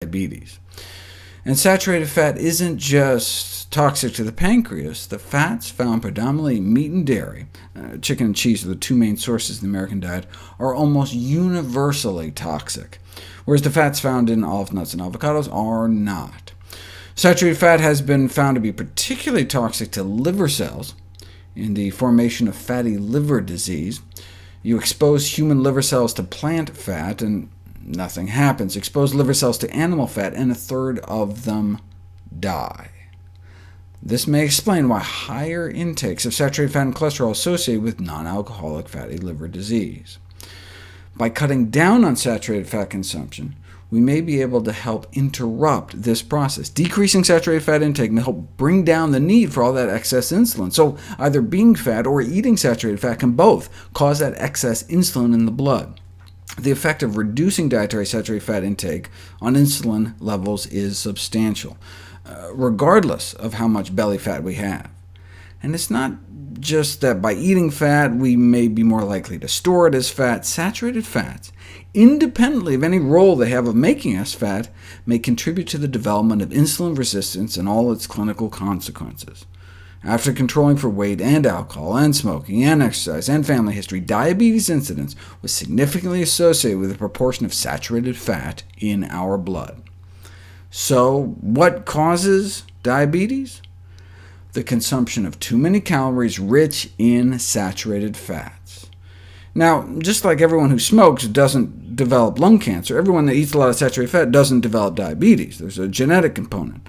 diabetes. And saturated fat isn't just toxic to the pancreas. The fats found predominantly in meat and dairy, chicken and cheese are the two main sources in the American diet, are almost universally toxic, whereas the fats found in olive nuts and avocados are not. Saturated fat has been found to be particularly toxic to liver cells in the formation of fatty liver disease. You expose human liver cells to plant fat, and nothing happens. Expose liver cells to animal fat, and a third of them die. This may explain why higher intakes of saturated fat and cholesterol are associated with non-alcoholic fatty liver disease. By cutting down on saturated fat consumption, we may be able to help interrupt this process. Decreasing saturated fat intake may help bring down the need for all that excess insulin. So either being fat or eating saturated fat can both cause that excess insulin in the blood. The effect of reducing dietary saturated fat intake on insulin levels is substantial, regardless of how much belly fat we have. And it's not just that by eating fat we may be more likely to store it as fat. Saturated fats, independently of any role they have of making us fat, may contribute to the development of insulin resistance and all its clinical consequences. After controlling for weight and alcohol and smoking and exercise and family history, diabetes incidence was significantly associated with the proportion of saturated fat in our blood. So what causes diabetes? The consumption of too many calories rich in saturated fats. Now, just like everyone who smokes doesn't develop lung cancer, everyone that eats a lot of saturated fat doesn't develop diabetes. There's a genetic component.